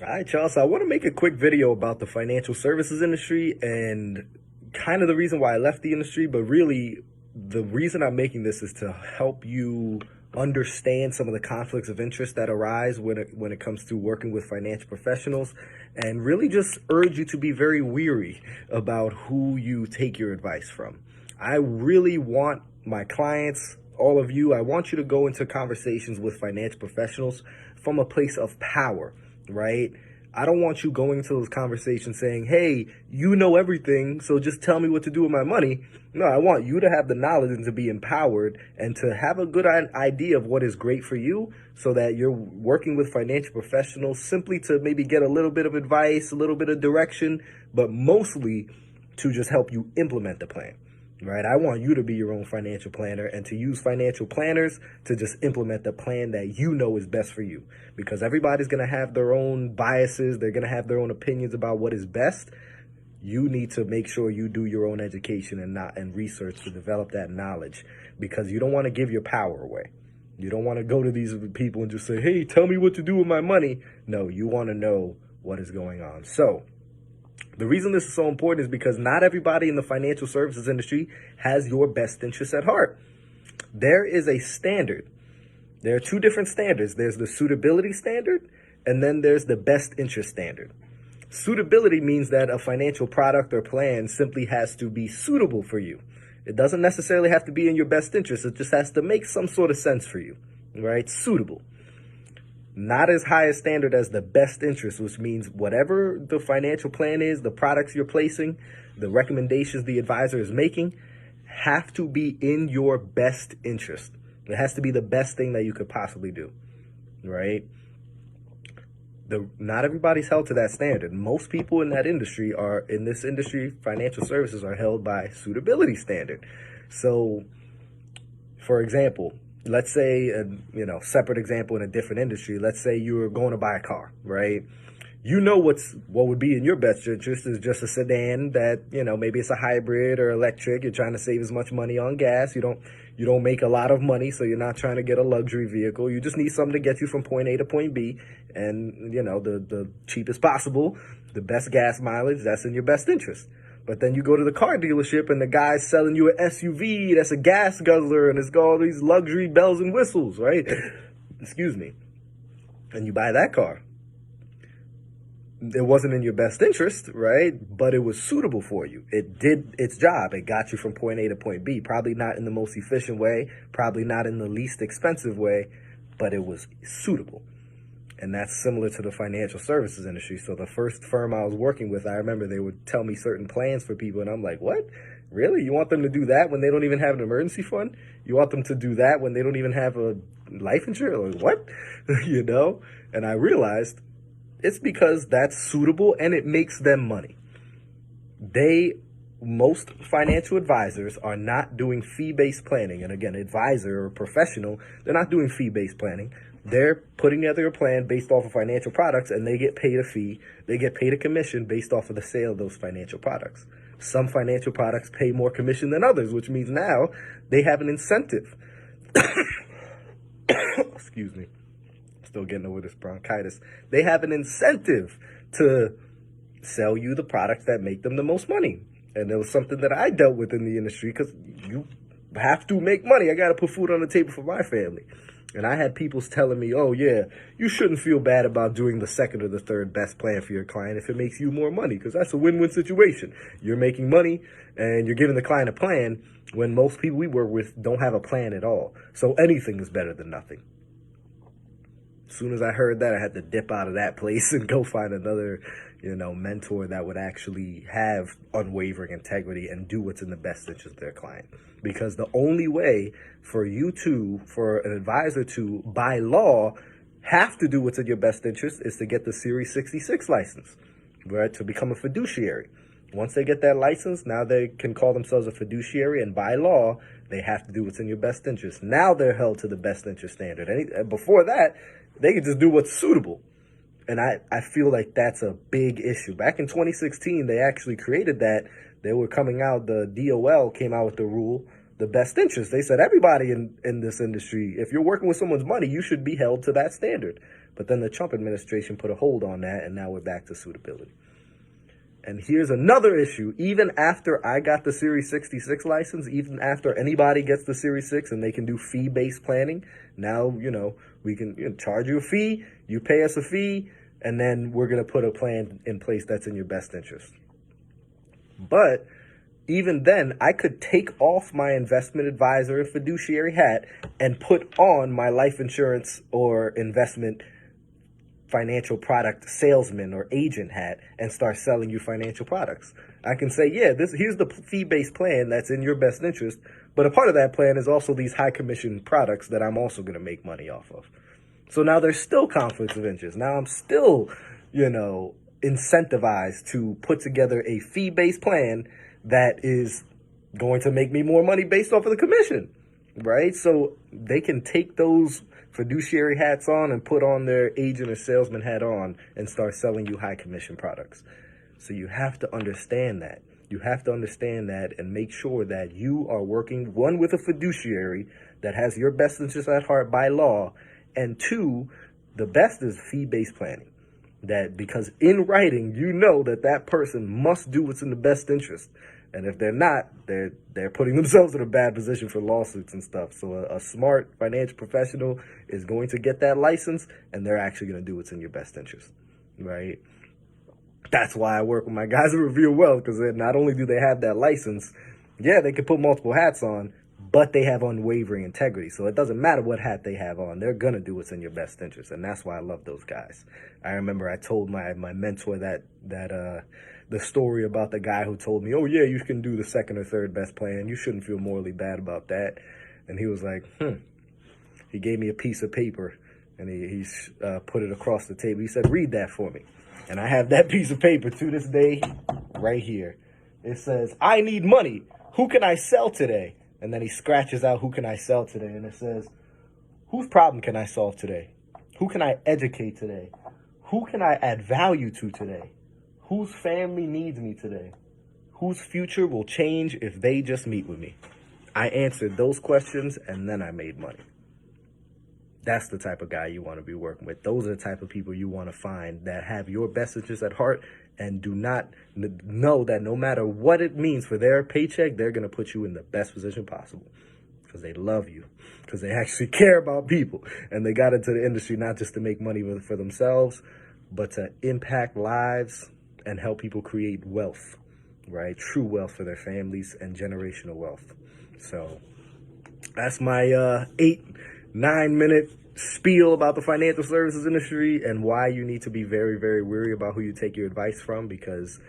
All right, y'all. So I want to make a quick video about the financial services industry and kind of the reason why I left the industry, but really the reason I'm making this is to help you understand some of the conflicts of interest that arise when it comes to working with financial professionals, and really just urge you to be very weary about who you take your advice from. I really want my clients, all of you, I want you to go into conversations with financial professionals from a place of power, right? I don't want you going into those conversations saying, hey, you know everything, so just tell me what to do with my money. No, I want you to have the knowledge and to be empowered and to have a good idea of what is great for you, so that you're working with financial professionals simply to maybe get a little bit of advice, a little bit of direction, but mostly to just help you implement the plan. Right? I want you to be your own financial planner and to use financial planners to just implement the plan that you know is best for you. Because everybody's going to have their own biases. They're going to have their own opinions about what is best. You need to make sure you do your own education and research to develop that knowledge, because you don't want to give your power away. You don't want to go to these people and just say, hey, tell me what to do with my money. No, you want to know what is going on. So the reason this is so important is because not everybody in the financial services industry has your best interests at heart. There is a standard. There are two different standards. There's the suitability standard, and then there's the best interest standard. Suitability means that a financial product or plan simply has to be suitable for you. It doesn't necessarily have to be in your best interest. It just has to make some sort of sense for you, right? Suitable. Not as high a standard as the best interest, which means whatever the financial plan is, the products you're placing, the recommendations the advisor is making, have to be in your best interest. It has to be the best thing that you could possibly do, right? Not everybody's held to that standard. Most people in this industry, financial services, are held by suitability standard. So, for example, let's say, separate example in a different industry. Let's say you're going to buy a car, right? You know what would be in your best interest is just a sedan that, maybe it's a hybrid or electric. You're trying to save as much money on gas. You don't make a lot of money, so you're not trying to get a luxury vehicle. You just need something to get you from point A to point B, and the cheapest possible, the best gas mileage. That's in your best interest. But then you go to the car dealership and the guy's selling you an SUV that's a gas guzzler and it's got all these luxury bells and whistles, right? Excuse me. And you buy that car. It wasn't in your best interest, right? But it was suitable for you. It did its job. It got you from point A to point B. Probably not in the most efficient way, probably not in the least expensive way, but it was suitable. And that's similar to the financial services industry. So the first firm I was working with, I remember they would tell me certain plans for people, and I'm like, what? Really? You want them to do that when they don't even have an emergency fund? You want them to do that when they don't even have a life insurance? Like, what? And I realized it's because that's suitable and it makes them money. Most financial advisors are not doing fee-based planning. And again, advisor or professional, they're not doing fee-based planning. They're putting together a plan based off of financial products, and they get paid a fee. They get paid a commission based off of the sale of those financial products. Some financial products pay more commission than others, which means now they have an incentive. Excuse me. Still getting over this bronchitis. They have an incentive to sell you the products that make them the most money. And it was something that I dealt with in the industry, because you have to make money. I got to put food on the table for my family. And I had people telling me, oh, yeah, you shouldn't feel bad about doing the second or the third best plan for your client if it makes you more money, because that's a win-win situation. You're making money and you're giving the client a plan, when most people we work with don't have a plan at all. So anything is better than nothing. As soon as I heard that, I had to dip out of that place and go find another, mentor that would actually have unwavering integrity and do what's in the best interest of their client. Because the only way for an advisor to, by law, have to do what's in your best interest is to get the Series 66 license, right? To become a fiduciary. Once they get that license, now they can call themselves a fiduciary, and by law, they have to do what's in your best interest. Now they're held to the best interest standard. And before that, they could just do what's suitable. And I feel like that's a big issue. Back in 2016, they actually created that. They were coming out, the DOL came out with the rule, the best interest. They said everybody in this industry, if you're working with someone's money, you should be held to that standard. But then the Trump administration put a hold on that, and now we're back to suitability. And here's another issue. Even after I got the Series 66 license, even after anybody gets the Series 6 and they can do fee-based planning, now, we can charge you a fee, you pay us a fee, and then we're going to put a plan in place that's in your best interest. But even then, I could take off my investment advisor and fiduciary hat and put on my life insurance or investment financial product salesman or agent hat and start selling you financial products. I can say, yeah, here's the fee-based plan that's in your best interest, but a part of that plan is also these high commission products that I'm also going to make money off of. So now there's still conflicts of interest. Now I'm still, incentivized to put together a fee-based plan that is going to make me more money based off of the commission, right? So they can take those fiduciary hats on and put on their agent or salesman hat on and start selling you high commission products. So you have to understand that. You have to understand that and make sure that you are working, one, with a fiduciary that has your best interest at heart by law, and two, the best is fee-based planning. That because in writing, that person must do what's in the best interest. And if they're not, they're putting themselves in a bad position for lawsuits and stuff. So a smart financial professional is going to get that license, and they're actually going to do what's in your best interest, right? That's why I work with my guys at Reveal Wealth, because not only do they have that license, yeah, they can put multiple hats on, but they have unwavering integrity. So it doesn't matter what hat they have on. They're going to do what's in your best interest. And that's why I love those guys. I remember I told my mentor the story about the guy who told me, oh, yeah, you can do the second or third best plan. You shouldn't feel morally bad about that. And he was like, He gave me a piece of paper, and he put it across the table. He said, read that for me. And I have that piece of paper to this day right here. It says, I need money. Who can I sell today? And then he scratches out, who can I sell today? And it says, whose problem can I solve today? Who can I educate today? Who can I add value to today? Whose family needs me today? Whose future will change if they just meet with me? I answered those questions, and then I made money. That's the type of guy you want to be working with. Those are the type of people you want to find that have your best interests at heart and do not know that no matter what it means for their paycheck, they're going to put you in the best position possible because they love you, because they actually care about people. And they got into the industry not just to make money for themselves, but to impact lives and help people create wealth, right? True wealth for their families and generational wealth. So that's my 8-9 minute spiel about the financial services industry and why you need to be very, very wary about who you take your advice from, because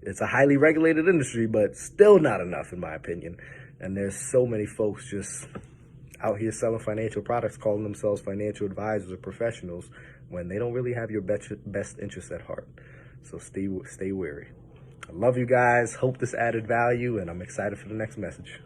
it's a highly regulated industry, but still not enough in my opinion. And there's so many folks just out here selling financial products, calling themselves financial advisors or professionals when they don't really have your best interests at heart. So stay wary. I love you guys. Hope this added value, and I'm excited for the next message.